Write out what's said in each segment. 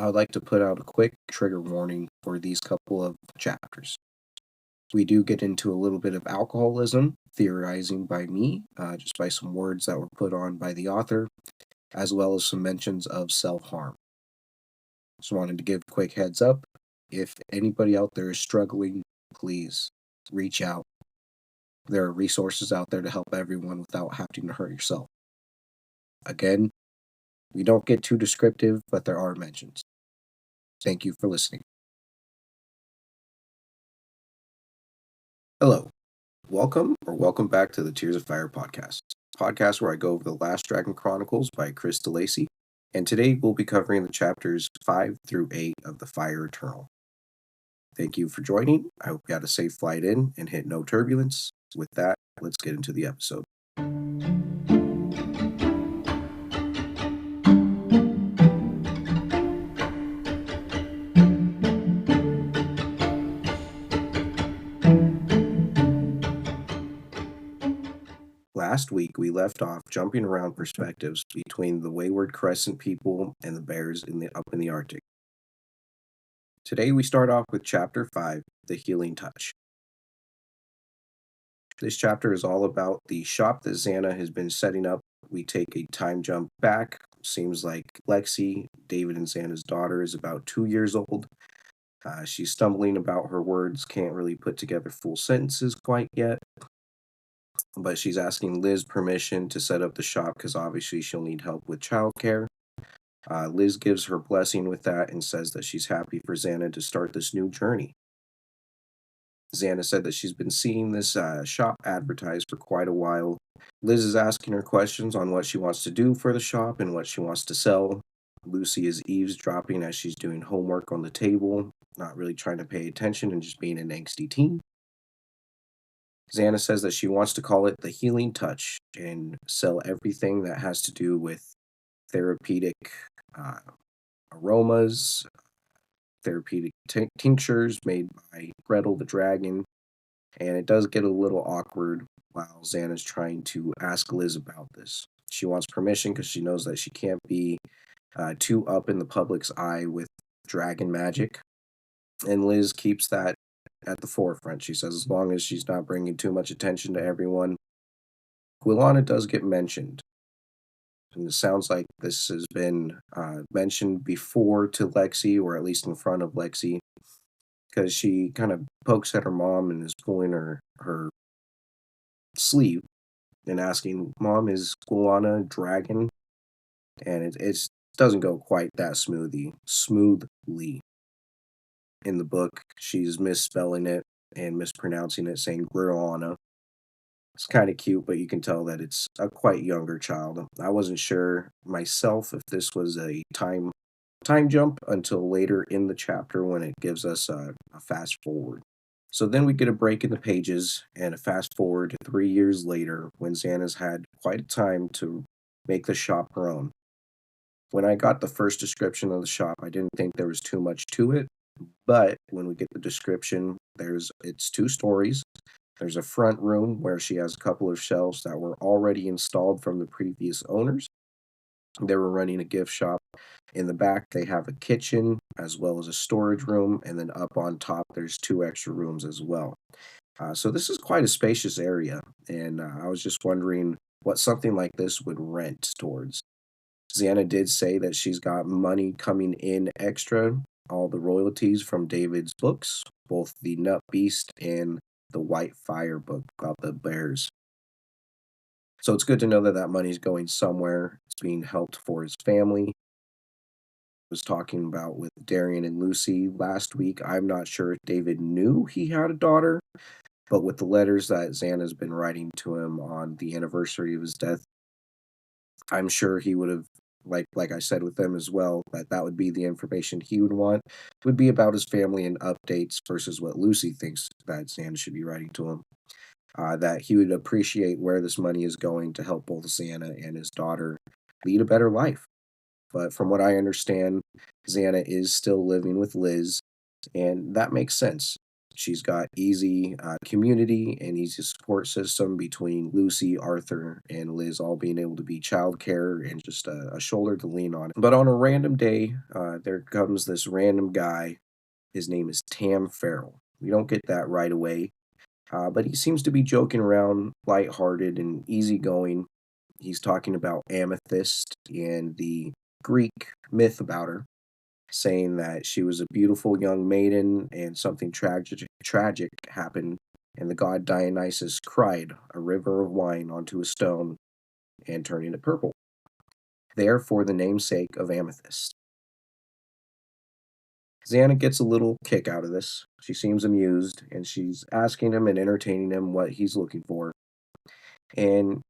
I would like to put out a quick trigger warning for these couple of chapters. We do get into a little bit of alcoholism, theorizing by me, just by some words that were put on by the author, as well as some mentions of self harm. Just wanted to give a quick heads up. If anybody out there is struggling, please reach out. There are resources out there to help everyone without having to hurt yourself. Again, we don't get too descriptive, but there are mentions. Thank you for listening. Hello, welcome back to the Tears of Fire podcast where I go over the Last Dragon Chronicles by Chris DeLacy, and today we'll be covering the chapters 5 through 8 of The Fire Eternal. Thank you for joining. I hope you had a safe flight in and hit no turbulence. With that, let's get into the episode. Last week, we left off jumping around perspectives between the wayward Crescent people and the bears up in the Arctic. Today, we start off with Chapter 5, The Healing Touch. This chapter is all about the shop that Xana has been setting up. We take a time jump back. Seems like Lexi, David and Xana's daughter, is about 2 years old. She's stumbling about her words, can't really put together full sentences quite yet. But she's asking Liz permission to set up the shop because obviously she'll need help with childcare. Liz gives her blessing with that and says that she's happy for Xana to start this new journey. Xana said that she's been seeing this shop advertised for quite a while. Liz is asking her questions on what she wants to do for the shop and what she wants to sell. Lucy is eavesdropping as she's doing homework on the table, not really trying to pay attention and just being an angsty teen. Xana says that she wants to call it the Healing Touch and sell everything that has to do with therapeutic aromas, therapeutic tinctures made by Gretel the dragon. And it does get a little awkward while Xana's trying to ask Liz about this. She wants permission because she knows that she can't be too up in the public's eye with dragon magic. And Liz keeps that at the forefront. She says as long as she's not bringing too much attention to everyone. Gwilana does get mentioned. And it sounds like this has been mentioned before to Lexi, or at least in front of Lexi, because she kind of pokes at her mom and is pulling her sleeve and asking, Mom, is Gwilana dragon? And it doesn't go quite that smoothly. In the book, she's misspelling it and mispronouncing it, saying Gwilana. It's kind of cute, but you can tell that it's a quite younger child. I wasn't sure myself if this was a time jump until later in the chapter when it gives us a fast forward. So then we get a break in the pages and a fast forward 3 years later when Xana's had quite a time to make the shop her own. When I got the first description of the shop, I didn't think there was too much to it, but when we get the description, it's 2 stories. There's a front room where she has a couple of shelves that were already installed from the previous owners. They were running a gift shop. In the back, they have a kitchen as well as a storage room, and then up on top, there's 2 extra rooms as well. So this is quite a spacious area, and I was just wondering what something like this would rent towards. Xana did say that she's got money coming in extra, all the royalties from David's books, both the Nut Beast and the White Fire book about the bears. So it's good to know that that money's going somewhere. It's being helped for his family. Was talking about with Darian and Lucy last week. I'm not sure if David knew he had a daughter, but with the letters that Xana's been writing to him on the anniversary of his death, I'm sure he would have, like I said with them as well, that would be the information he would want. It would be about his family and updates versus what Lucy thinks that Xana should be writing to him. That he would appreciate where this money is going to help both Xana and his daughter lead a better life. But from what I understand, Xana is still living with Liz, and that makes sense. She's got easy community and easy support system between Lucy, Arthur, and Liz all being able to be childcare and just a shoulder to lean on. But on a random day, there comes this random guy. His name is Tam Farrell. We don't get that right away, but he seems to be joking around, lighthearted and easygoing. He's talking about Amethyst and the Greek myth about her, saying that she was a beautiful young maiden and something tragic happened, and the god Dionysus cried a river of wine onto a stone and turning it purple. Therefore, the namesake of Amethyst. Xana gets a little kick out of this. She seems amused, and she's asking him and entertaining him what he's looking for. And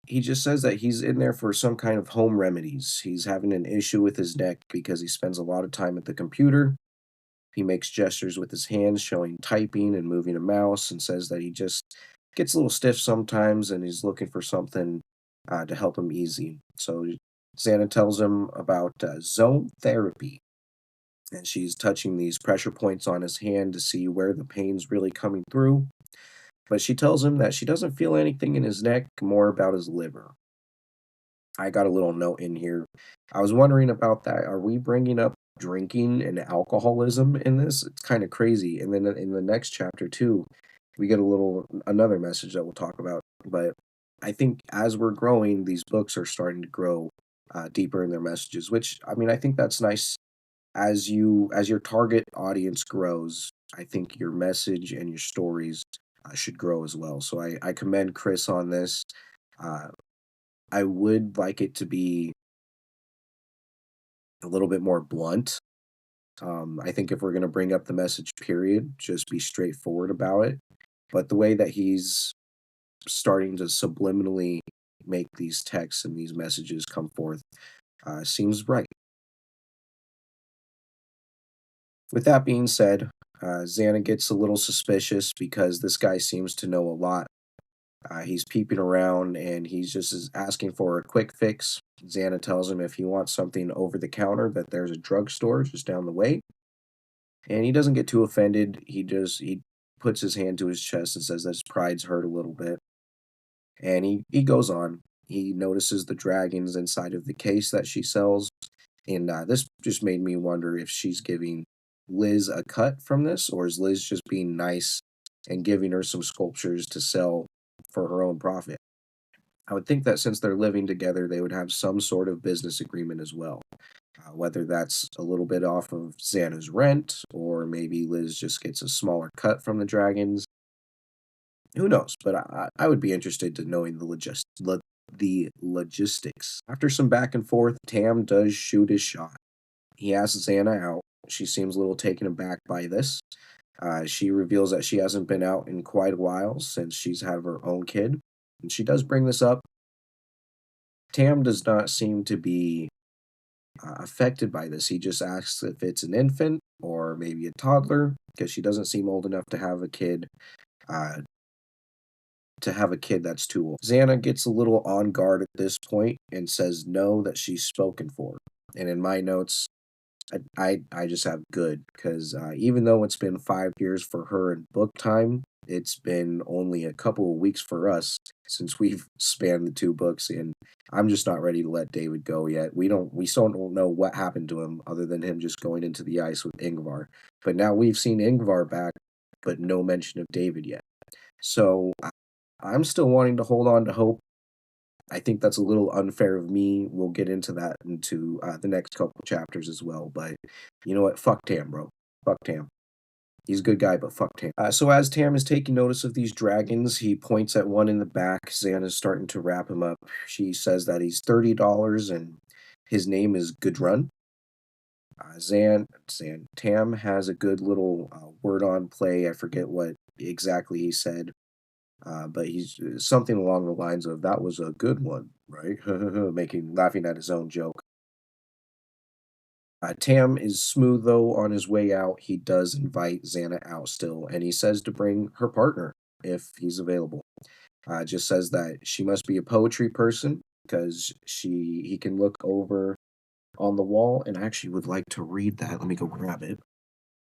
he just says that he's in there for some kind of home remedies. He's having an issue with his neck because he spends a lot of time at the computer. He makes gestures with his hands, showing typing and moving a mouse, and says that he just gets a little stiff sometimes and he's looking for something to help him easy. So Xana tells him about zone therapy, and she's touching these pressure points on his hand to see where the pain's really coming through. But she tells him that she doesn't feel anything in his neck, more about his liver. I got a little note in here. I was wondering about that. Are we bringing up drinking and alcoholism in this? It's kind of crazy. And then in the next chapter too, we get another message that we'll talk about. But I think as we're growing, these books are starting to grow deeper in their messages. Which I mean, I think that's nice. As your target audience grows, I think your message and your stories should grow as well. So I commend Chris on this. Uh, I would like it to be a little bit more blunt. I think if we're going to bring up the message, period, just be straightforward about it. But the way that he's starting to subliminally make these texts and these messages come forth seems right. With that being said, Xana gets a little suspicious because this guy seems to know a lot. He's peeping around and he's just is asking for a quick fix. Xana tells him if he wants something over the counter that there's a drugstore just down the way. And he doesn't get too offended. He puts his hand to his chest and says that his pride's hurt a little bit. And he goes on. He notices the dragons inside of the case that she sells. And this just made me wonder if she's giving Liz a cut from this, or is Liz just being nice and giving her some sculptures to sell for her own profit? I would think that since they're living together, they would have some sort of business agreement as well. Whether that's a little bit off of Xana's rent, or maybe Liz just gets a smaller cut from the dragons. Who knows? But I would be interested to knowing the logistics. After some back and forth, Tam does shoot his shot. He asks Xana out. She seems a little taken aback by this. She reveals that she hasn't been out in quite a while since she's had her own kid. And she does bring this up. Tam does not seem to be affected by this. He just asks if it's an infant or maybe a toddler because she doesn't seem old enough uh, to have a kid that's too old. Xana gets a little on guard at this point and says no, that she's spoken for. And in my notes, I just have good because even though it's been 5 years for her in book time, it's been only a couple of weeks for us since we've spanned the two books, and I'm just not ready to let David go yet. We still don't know what happened to him other than him just going into the ice with Ingvar. But now we've seen Ingvar back, but no mention of David yet. So I'm still wanting to hold on to hope. I think that's a little unfair of me. We'll get into that into the next couple chapters as well. But you know what? Fuck Tam, bro. Fuck Tam. He's a good guy, but fuck Tam. So as Tam is taking notice of these dragons, he points at one in the back. Xana's starting to wrap him up. She says that he's $30 and his name is Gudrun. Tam has a good little word on play. I forget what exactly he said. But he's something along the lines of that was a good one, right? Laughing at his own joke. Tam is smooth though. On his way out, he does invite Xana out still, and he says to bring her partner if he's available. Just says that she must be a poetry person because he can look over on the wall, and I actually would like to read that. Let me go grab it.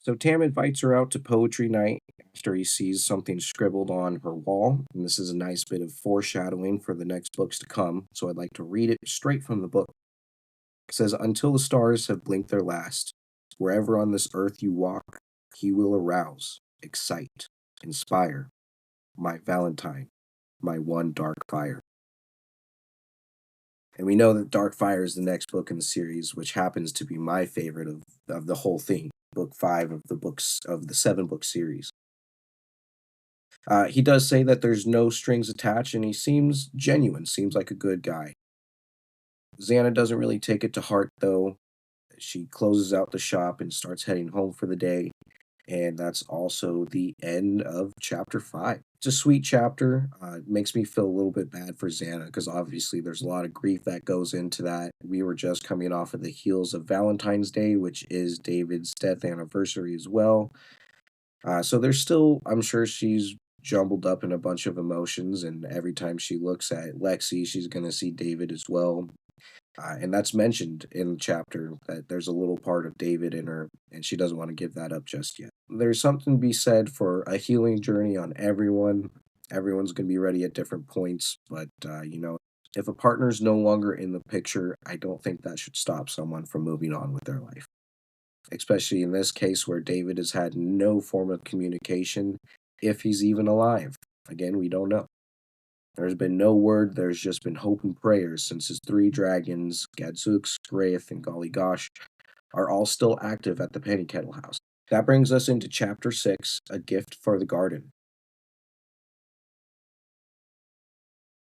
So Tam invites her out to poetry night after he sees something scribbled on her wall. And this is a nice bit of foreshadowing for the next books to come. So I'd like to read it straight from the book. It says, "Until the stars have blinked their last, wherever on this earth you walk, he will arouse, excite, inspire, my Valentine, my one dark fire." And we know that Dark Fire is the next book in the series, which happens to be my favorite of the whole thing. Book five of the books of the seven book series. He does say that there's no strings attached, and he seems genuine, seems like a good guy. Xana doesn't really take it to heart, though. She closes out the shop and starts heading home for the day. And that's also the end of chapter five. It's a sweet chapter. It makes me feel a little bit bad for Xana because obviously there's a lot of grief that goes into that. We were just coming off of the heels of Valentine's Day, which is David's death anniversary as well. So there's still, I'm sure she's jumbled up in a bunch of emotions, and every time she looks at Lexi, she's going to see David as well. And that's mentioned in the chapter that there's a little part of David in her, and she doesn't want to give that up just yet. There's something to be said for a healing journey on everyone. Everyone's going to be ready at different points, but if a partner's no longer in the picture, I don't think that should stop someone from moving on with their life. Especially in this case where David has had no form of communication, if he's even alive. Again, we don't know. There's been no word, there's just been hope and prayers since his three dragons, Gadzooks, Graith, and Golly Gosh, are all still active at the Penny Kettle House. That brings us into chapter 6, A Gift for the Garden.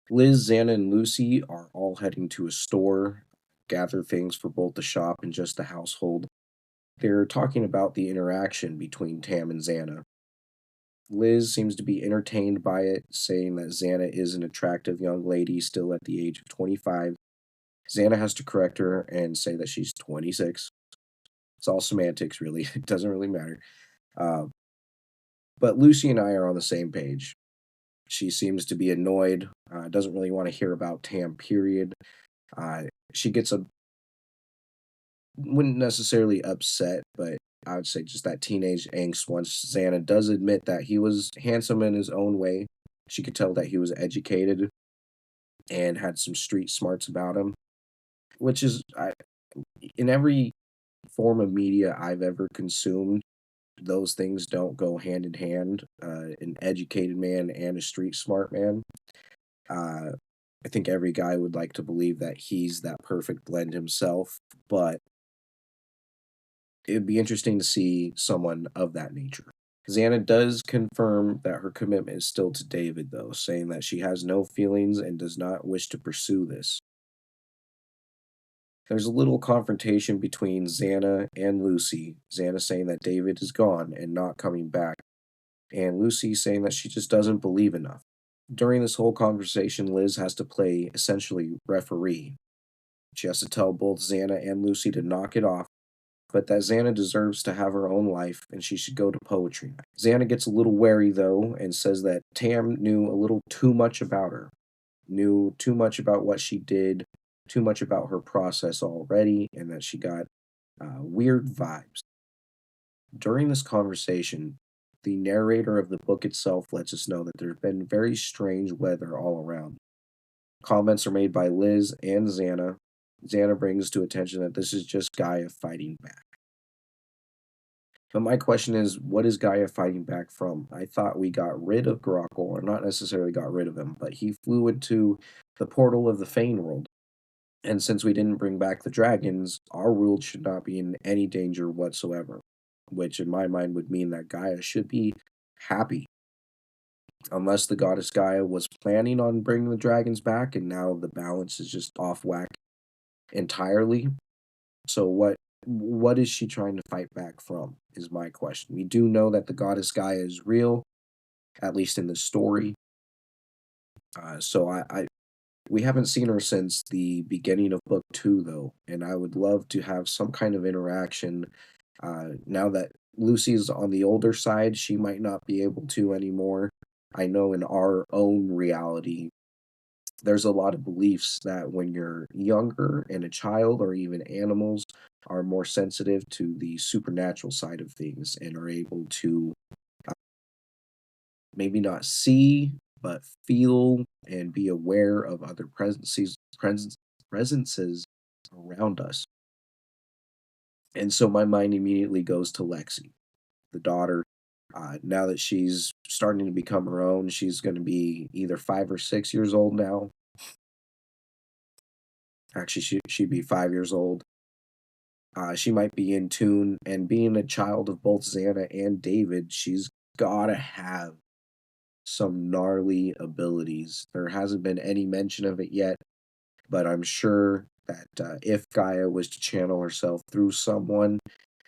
Liz, Xana, and Lucy are all heading to a store, gather things for both the shop and just the household. They're talking about the interaction between Tam and Xana. Liz seems to be entertained by it, saying that Xana is an attractive young lady still at the age of 25. Xana has to correct her and say that she's 26. It's all semantics, really. It doesn't really matter. Uh, but Lucy and I are on the same page. She seems to be annoyed, doesn't really want to hear about Tam, period. She gets a, wouldn't necessarily upset, but I would say just that teenage angst once Xana does admit that he was handsome in his own way. She could tell that he was educated and had some street smarts about him, which is in every form of media I've ever consumed, those things don't go hand in hand. An educated man and a street smart man. Uh, I think every guy would like to believe that he's that perfect blend himself, but it'd be interesting to see someone of that nature. Xana does confirm that her commitment is still to David, though, saying that she has no feelings and does not wish to pursue this. There's a little confrontation between Xana and Lucy. Xana saying that David is gone and not coming back, and Lucy saying that she just doesn't believe enough. During this whole conversation, Liz has to play essentially referee. She has to tell both Xana and Lucy to knock it off, but that Xana deserves to have her own life and she should go to poetry night. Xana gets a little wary though and says that Tam knew a little too much about her, knew too much about what she did, too much about her process already, and that she got weird vibes. During this conversation, the narrator of the book itself lets us know that there's been very strange weather all around. Comments are made by Liz and Xana. Xana brings to attention that this is just Gaia fighting back. But my question is, what is Gaia fighting back from? I thought we got rid of Grackle, or not necessarily got rid of him, but he flew into the portal of the Fane world. And since we didn't bring back the dragons, our world should not be in any danger whatsoever. Which, in my mind, would mean that Gaia should be happy. Unless the goddess Gaia was planning on bringing the dragons back, and now the balance is just off whack entirely. So what is she trying to fight back from is my question. We do know that the goddess Gaia is real, at least in the story. So I we haven't seen her since the beginning of book two though, and I would love to have some kind of interaction. Now that Lucy's on the older side, she might not be able to anymore. I know in our own reality, there's a lot of beliefs that when you're younger and a child or even animals, are more sensitive to the supernatural side of things and are able to maybe not see, but feel and be aware of other presences around us. And so my mind immediately goes to Lexi, the daughter. Now that she's starting to become her own, she's going to be either 5 or 6 years old now. Actually, she'd be 5 years old. She might be in tune, and being a child of both Xana and David, she's gotta have some gnarly abilities. There hasn't been any mention of it yet, but I'm sure that if Gaia was to channel herself through someone,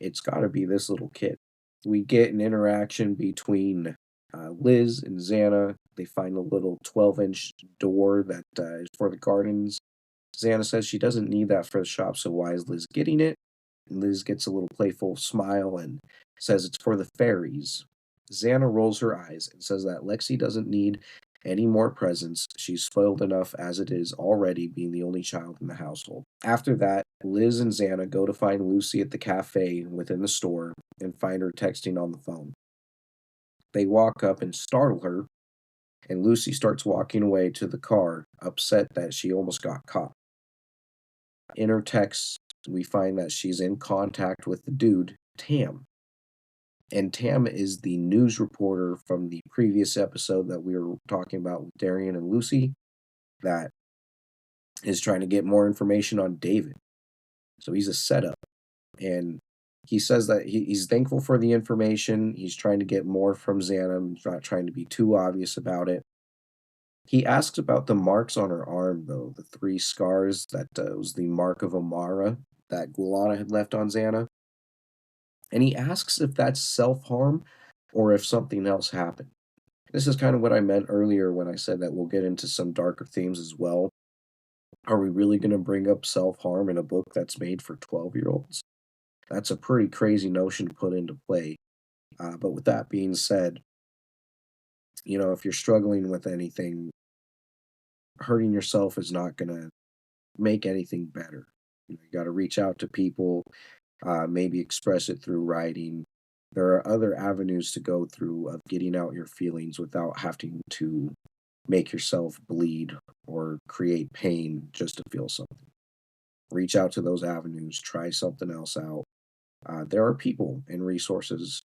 it's gotta be this little kid. We get an interaction between Liz and Xana. They find a little 12-inch door that is for the gardens. Xana says she doesn't need that for the shop, so why is Liz getting it? And Liz gets a little playful smile and says it's for the fairies. Xana rolls her eyes and says that Lexi doesn't need any more presents. She's spoiled enough as it is already, being the only child in the household. After that, Liz and Xana go to find Lucy at the cafe within the store and find her texting on the phone. They walk up and startle her, and Lucy starts walking away to the car, upset that she almost got caught. In her texts, we find that she's in contact with the dude, Tam. And Tam is the news reporter from the previous episode that we were talking about with Darian and Lucy that is trying to get more information on David. So he's a setup. And he says that he's thankful for the information. He's trying to get more from Xana. He's not trying to be too obvious about it. He asks about the marks on her arm, though, the three scars that was the mark of Amara that Gulana had left on Xana. And he asks if that's self harm or if something else happened. This is kind of what I meant earlier when I said that we'll get into some darker themes as well. Are we really going to bring up self harm in a book that's made for 12-year-olds? That's a pretty crazy notion to put into play. But with that being said, if you're struggling with anything, hurting yourself is not going to make anything better. You got to reach out to people, maybe express it through writing. There are other avenues to go through of getting out your feelings without having to make yourself bleed or create pain just to feel something. Reach out to those avenues, try something else out. There are people and resources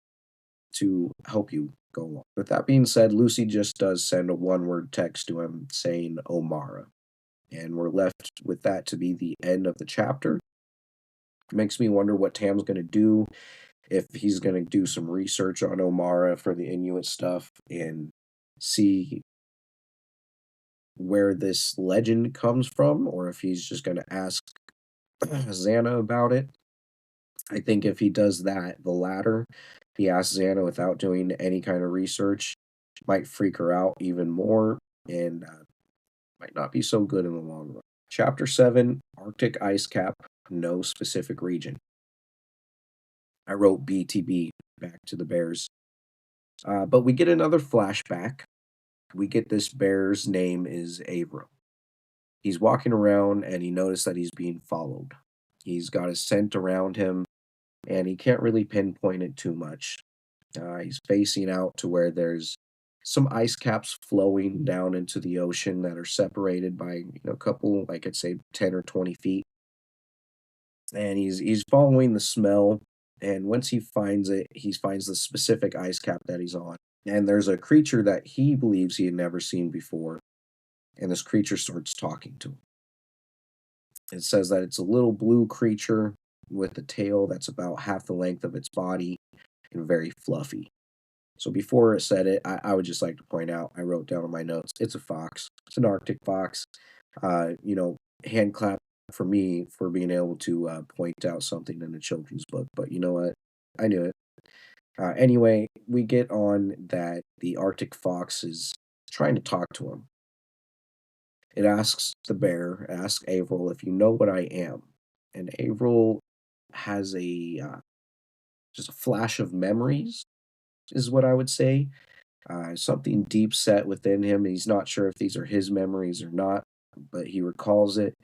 to help you go along. With that being said, Lucy just does send a one-word text to him saying Omara. And we're left with that to be the end of the chapter. Makes me wonder what Tam's going to do, if he's going to do some research on Omara for the Inuit stuff and see where this legend comes from, or if he's just going to ask Xana about it. I think if he does that, the latter, he asks Xana without doing any kind of research, might freak her out even more and might not be so good in the long run. Chapter 7, Arctic Ice Cap, no specific region. I wrote BTB, back to the bears. But we get another flashback. We get this bear's name is Avrel. He's walking around and he noticed that he's being followed. He's got his scent around him and he can't really pinpoint it too much. He's facing out to where there's some ice caps flowing down into the ocean that are separated by a couple, like I'd say 10 or 20 feet. And he's following the smell. And once he finds it, he finds the specific ice cap that he's on. And there's a creature that he believes he had never seen before. And this creature starts talking to him. It says that it's a little blue creature with a tail that's about half the length of its body and very fluffy. So before it said it, I would just like to point out, I wrote down on my notes, it's a fox. It's an Arctic fox. Uh, you know, Hand clap for me for being able to point out something in a children's book. But you know what? I knew it. Anyway, we get on that the Arctic fox is trying to talk to him. It asks the bear, asks Avril if you know what I am. And Avril has a just a flash of memories, is what I would say. Something deep set within him. He's not sure if these are his memories or not, but he recalls it.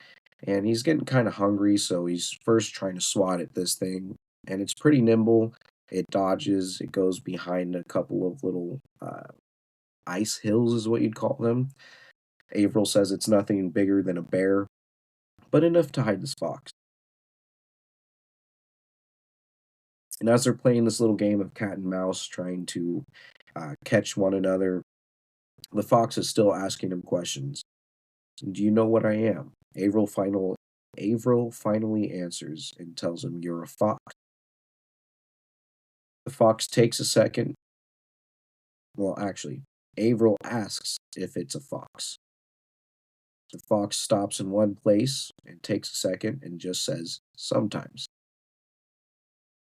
and he's getting kind of hungry, so he's first trying to swat at this thing, and it's pretty nimble. It dodges, it goes behind a couple of little ice hills, is what you'd call them. Avril says it's nothing bigger than a bear, but enough to hide this fox. And as they're playing this little game of cat and mouse, trying to catch one another, the fox is still asking him questions. Do you know what I am? Avril finally answers and tells him, "You're a fox." The fox takes a second. Well, actually, Avril asks if it's a fox. The fox stops in one place and takes a second and just says, "Sometimes."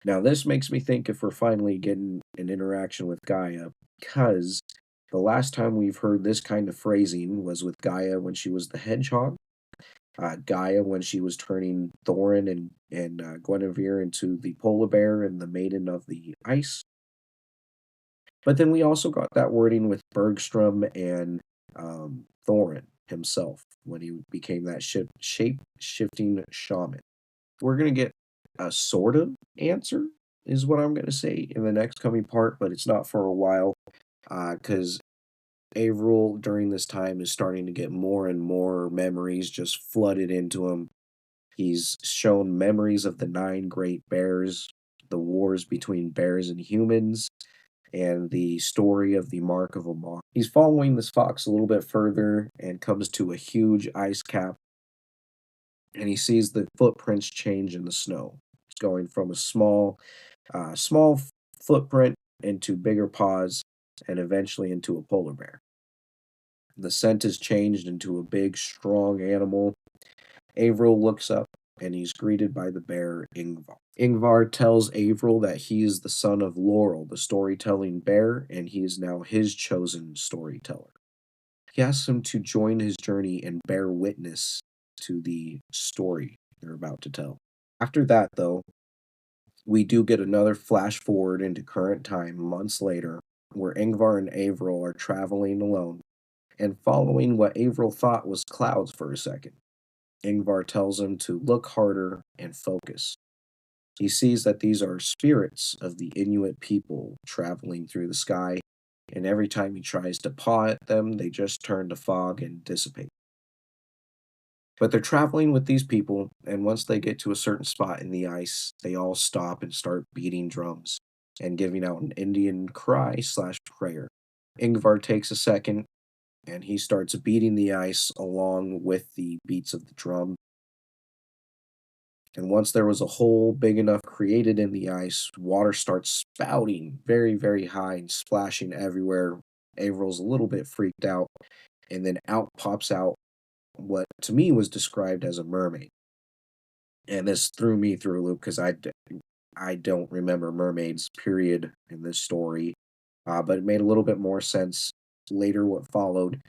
Now, this makes me think if we're finally getting an interaction with Gaia, because the last time we've heard this kind of phrasing was with Gaia when she was the hedgehog, Gaia when she was turning Thorin and Guinevere into the polar bear and the maiden of the ice. But then we also got that wording with Bergstrom and Thorin himself when he became that shape shifting shaman. We're gonna get a sort of answer, is what I'm gonna say in the next coming part, but it's not for a while, because Averill during this time is starting to get more and more memories just flooded into him. He's shown memories of the 9 great bears, the wars between bears and humans, and the story of the Mark of Amal. He's following this fox a little bit further and comes to a huge ice cap, and he sees the footprints change in the snow. It's going from a small footprint into bigger paws and eventually into a polar bear. The scent is changed into a big, strong animal. Avril looks up and he's greeted by the bear Ingvar. Ingvar tells Avril that he is the son of Laurel, the storytelling bear, and he is now his chosen storyteller. He asks him to join his journey and bear witness to the story they're about to tell. After that, though, we do get another flash forward into current time months later, where Ingvar and Avril are traveling alone and following what Avril thought was clouds for a second. Ingvar tells him to look harder and focus. He sees that these are spirits of the Inuit people traveling through the sky, and every time he tries to paw at them, they just turn to fog and dissipate. But they're traveling with these people, and once they get to a certain spot in the ice, they all stop and start beating drums and giving out an Indian cry slash prayer. Ingvar takes a second and he starts beating the ice along with the beats of the drum. And once there was a hole big enough created in the ice, water starts spouting very, very high and splashing everywhere. Averil's a little bit freaked out, and then out pops out what to me was described as a mermaid. And this threw me through a loop because I don't remember mermaids, period, in this story. But it made a little bit more sense later what followed.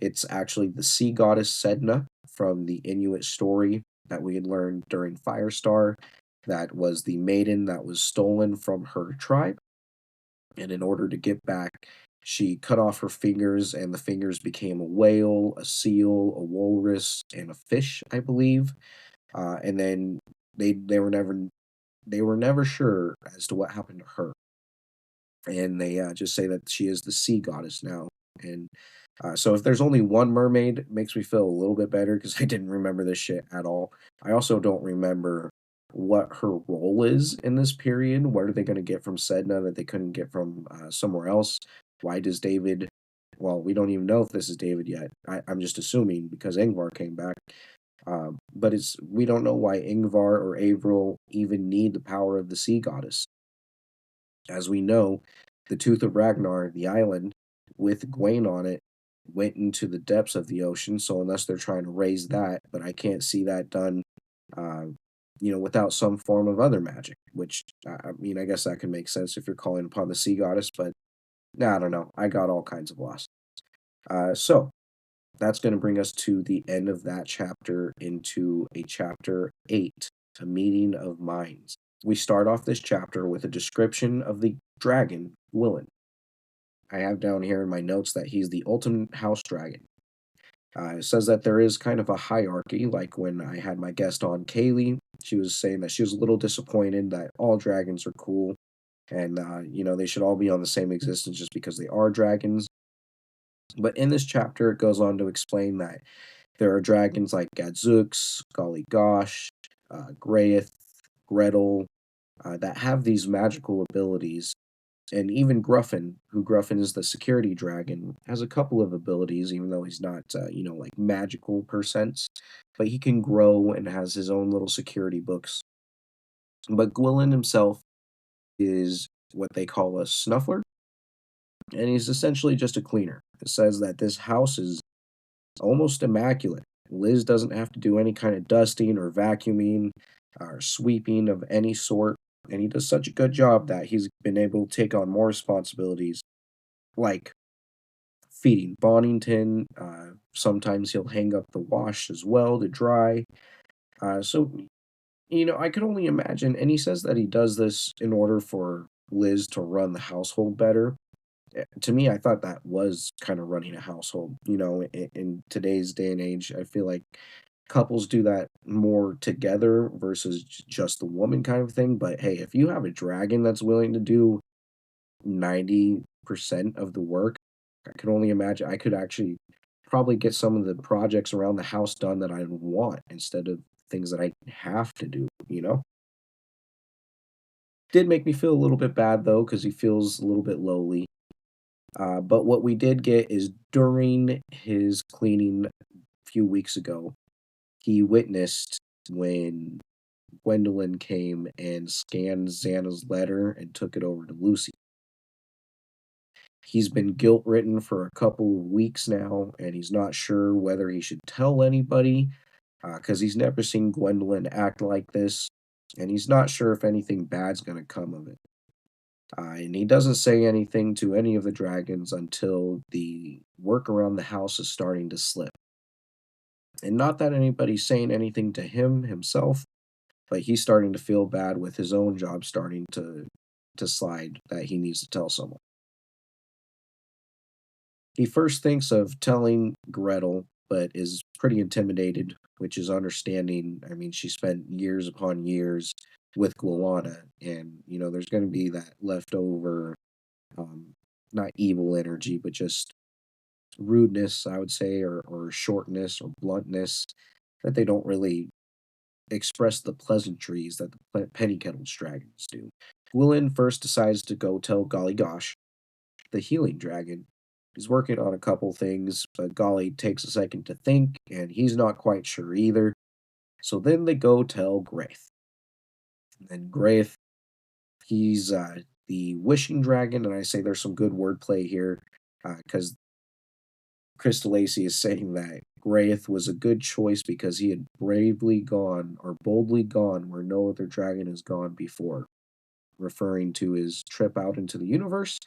It's actually the sea goddess Sedna from the Inuit story that we had learned during Firestar. That was the maiden that was stolen from her tribe. And in order to get back, she cut off her fingers, and the fingers became a whale, a seal, a walrus, and a fish, I believe. And then they they were never sure as to what happened to her, and they just say that she is the sea goddess now. And so if there's only one mermaid, it makes me feel a little bit better because I didn't remember this shit at all. I also don't remember what her role is in this period. What are they going to get from Sedna that they couldn't get from somewhere else? Why does David? Well, we don't even know if this is David yet. I'm just assuming because Ingvar came back. But it's we don't know why Ingvar or Avril even need the power of the sea goddess. As we know, the Tooth of Ragnar, the island, with Gwaine on it, went into the depths of the ocean. So unless they're trying to raise that, but I can't see that done, uh, without some form of other magic. Which I mean, I guess that can make sense if you're calling upon the sea goddess. But nah, I don't know. I got all kinds of lost. So that's going to bring us to the end of that chapter into a chapter 8, a meeting of minds. We start off this chapter with a description of the dragon, Willen. I have down here in my notes that he's the ultimate house dragon. It says that there is kind of a hierarchy, like when I had my guest on, Kaylee, she was saying that she was a little disappointed that all dragons are cool and, they should all be on the same existence just because they are dragons. But in this chapter, it goes on to explain that there are dragons like Gadzooks, Golly Gosh, Grayeth, Gretel, that have these magical abilities. And even Gruffin, who Gruffin is the security dragon, has a couple of abilities, even though he's not, like magical per sense. But he can grow and has his own little security books. But Gwilyn himself is what they call a snuffler, and he's essentially just a cleaner. It says that this house is almost immaculate. Liz doesn't have to do any kind of dusting or vacuuming or sweeping of any sort, and he does such a good job that he's been able to take on more responsibilities like feeding Bonington. Sometimes he'll hang up the wash as well to dry. I could only imagine, and he says that he does this in order for Liz to run the household better. To me, I thought that was kind of running a household. In today's day and age, I feel like couples do that more together versus just the woman kind of thing. But hey, if you have a dragon that's willing to do 90% of the work, I could only imagine I could actually probably get some of the projects around the house done that I want instead of things that I have to do? Did make me feel a little bit bad though, because he feels a little bit lowly. But what we did get is during his cleaning a few weeks ago, he witnessed when Gwendolyn came and scanned Xana's letter and took it over to Lucy. He's been guilt-ridden for a couple of weeks now, and he's not sure whether he should tell anybody, because he's never seen Gwendolyn act like this, and he's not sure if anything bad's gonna come of it. And he doesn't say anything to any of the dragons until the work around the house is starting to slip. And not that anybody's saying anything to him himself, but he's starting to feel bad with his own job starting to slide that he needs to tell someone. He first thinks of telling Gretel, but is pretty intimidated, which is understanding. I mean, she spent years upon years with Guilana, and there's going to be that leftover, um, not evil energy, but just rudeness, I would say, or shortness or bluntness that they don't really express the pleasantries that the Penny Kettle's dragons do. Gwilyn first decides to go tell Golly Gosh, the healing dragon. He's working on a couple things, but Golly takes a second to think, and he's not quite sure either. So then they go tell Graith. And Graith, he's the wishing dragon, and I say there's some good wordplay here, because Crystal Lacey is saying that Graith was a good choice because he had bravely gone or boldly gone where no other dragon has gone before, referring to his trip out into the universe,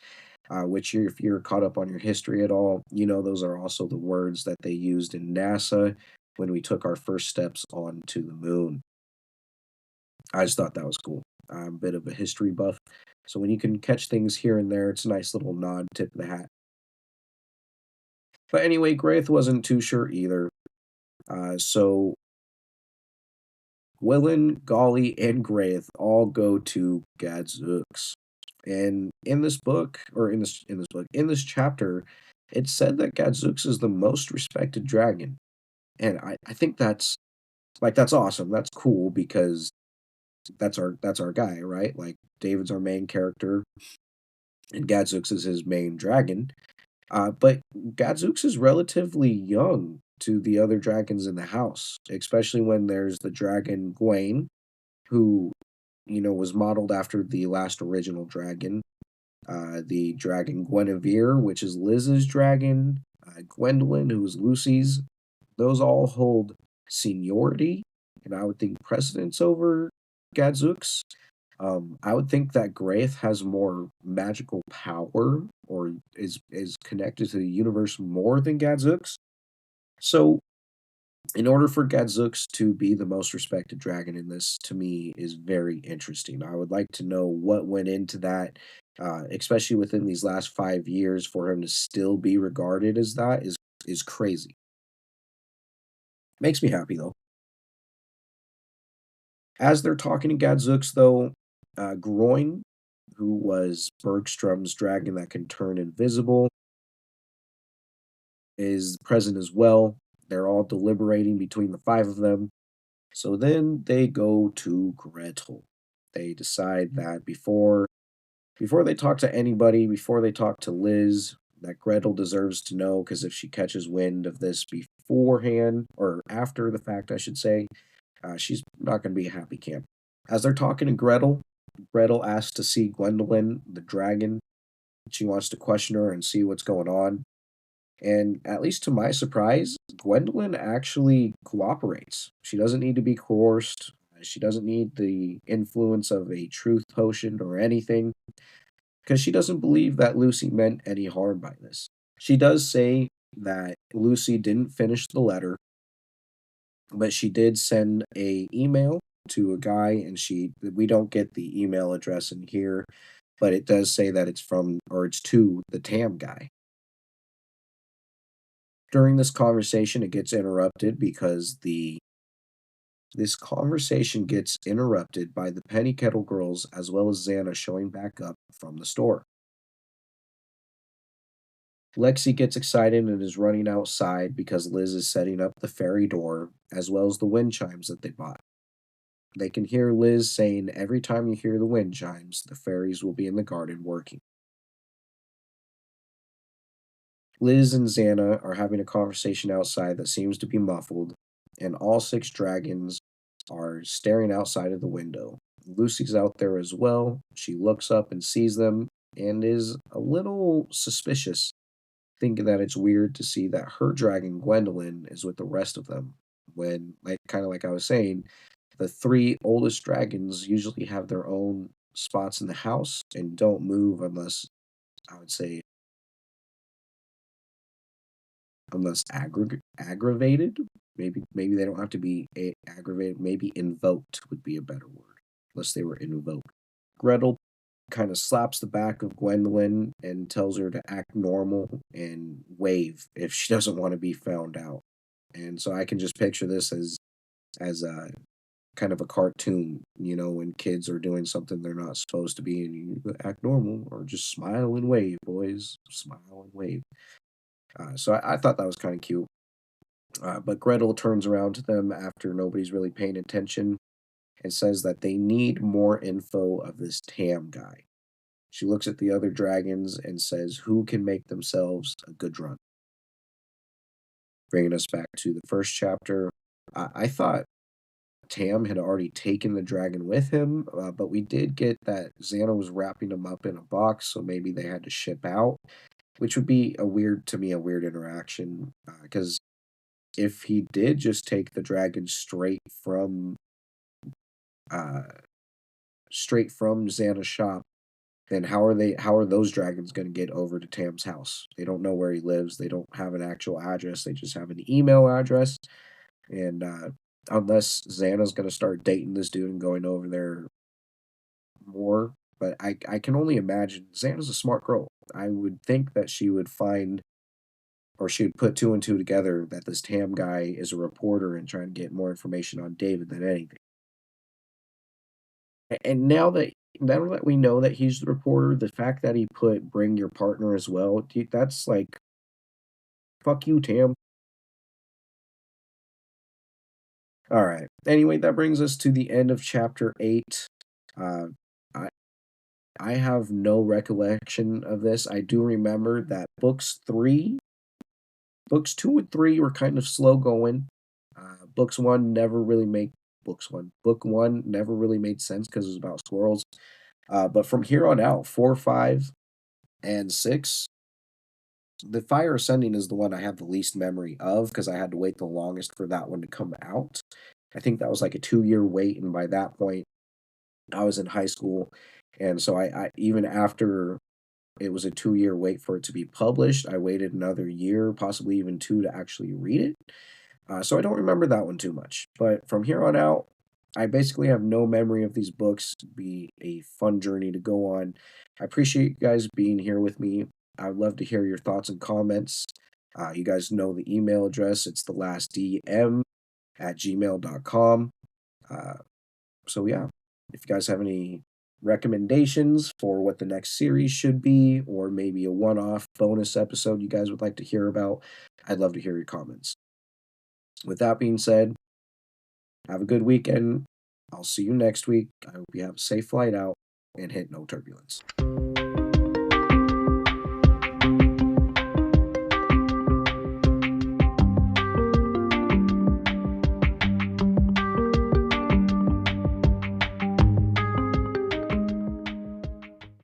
which if you're caught up on your history at all, those are also the words that they used in NASA when we took our first steps onto the moon. I just thought that was cool. I'm a bit of a history buff. So when you can catch things here and there, it's a nice little nod, tip of the hat. But anyway, Graith wasn't too sure either. So Gwilyn, Golly, and Graith all go to Gadzooks. And in this book, or in this chapter, it's said that Gadzooks is the most respected dragon. And I think that's awesome. That's cool because that's our guy, right? Like David's our main character, and Gadzooks is his main dragon. But Gadzooks is relatively young to the other dragons in the house, especially when there's the dragon Gwaine, who, was modeled after the last original dragon. The dragon Guinevere, which is Liz's dragon. Gwendolyn, who is Lucy's. Those all hold seniority, and I would think precedence over Gadzooks. I would think that Graith has more magical power or is connected to the universe more than Gadzooks. So, in order for Gadzooks to be the most respected dragon in this, to me, is very interesting. I would like to know what went into that, especially within these last 5 years, for him to still be regarded as that is crazy. Makes me happy though. As they're talking to Gadzooks, though, Groin, who was Bergstrom's dragon that can turn invisible, is present as well. They're all deliberating between the five of them. So then they go to Gretel. They decide that before they talk to anybody, before they talk to Liz, that Gretel deserves to know because if she catches wind of this beforehand or after the fact, I should say, she's not going to be a happy camper. As they're talking to Gretel, Gretel asks to see Gwendolyn, the dragon. She wants to question her and see what's going on. And at least to my surprise, Gwendolyn actually cooperates. She doesn't need to be coerced. She doesn't need the influence of a truth potion or anything, because she doesn't believe that Lucy meant any harm by this. She does say that Lucy didn't finish the letter, but she did send a email to a guy, and we don't get the email address in here, but it does say that it's from or it's to the Tam guy. During this conversation, it gets interrupted because the this conversation gets interrupted by the Penny Kettle Girls as well as Xana showing back up from the store. Lexi gets excited and is running outside because Liz is setting up the fairy door as well as the wind chimes that they bought. They can hear Liz saying, "Every time you hear the wind chimes, the fairies will be in the garden working." Liz and Xana are having a conversation outside that seems to be muffled, and all six dragons are staring outside of the window. Lucy's out there as well. She looks up and sees them and is a little suspicious, thinking that it's weird to see that her dragon, Gwendolyn, is with the rest of them. When, like, kind of like I was saying, the three oldest dragons usually have their own spots in the house and don't move unless, I would say, unless aggravated. Maybe they don't have to be aggravated. Maybe invoked would be a better word, unless they were invoked. Gretel kind of slaps the back of Gwendolyn and tells her to act normal and wave if she doesn't want to be found out. And so I can just picture this as a kind of a cartoon, when kids are doing something they're not supposed to be, and you act normal or just smile and wave, boys, smile and wave. So I thought that was kind of cute. But Gretel turns around to them after nobody's really paying attention and says that they need more info of this Tam guy. She looks at the other dragons and says, "Who can make themselves a good run?" Bringing us back to the first chapter. I thought Tam had already taken the dragon with him, but we did get that Xana was wrapping him up in a box, so maybe they had to ship out, which would be a weird interaction. Because if he did just take the dragon uh, straight from Xana's shop, then how are those dragons gonna get over to Tam's house? They don't know where he lives, they don't have an actual address, they just have an email address, and, unless Xana's gonna start dating this dude and going over there more, but I can only imagine Xana's a smart girl. I would think that she would find or she would put 2 and 2 together that this Tam guy is a reporter and trying to get more information on David than anything. And now that we know that he's the reporter, the fact that he put "bring your partner" as well, dude, that's like, "Fuck you, Tam." Alright. Anyway, that brings us to the end of chapter 8. Uh, I I have no recollection of this. I do remember that books 2 and 3 were kind of slow going. Books 1 never really make books 1 book 1 never really made sense because it was about squirrels. But from here on out, 4, 5, and 6, the Fire Ascending is the one I have the least memory of because I had to wait the longest for that one to come out. I think that was like a 2-year wait, and by that point, I was in high school, and so I even after it was a 2-year wait for it to be published, I waited another year, possibly even 2 to actually read it. So I don't remember that one too much. But from here on out, I basically have no memory of these books. It'd be a fun journey to go on. I appreciate you guys being here with me. I would love to hear your thoughts and comments. You guys know the email address. It's the last DM. at gmail.com. Uh, so, yeah, if you guys have any recommendations for what the next series should be, or maybe a one off bonus episode you guys would like to hear about, I'd love to hear your comments. With that being said, have a good weekend. I'll see you next week. I hope you have a safe flight out and hit no turbulence.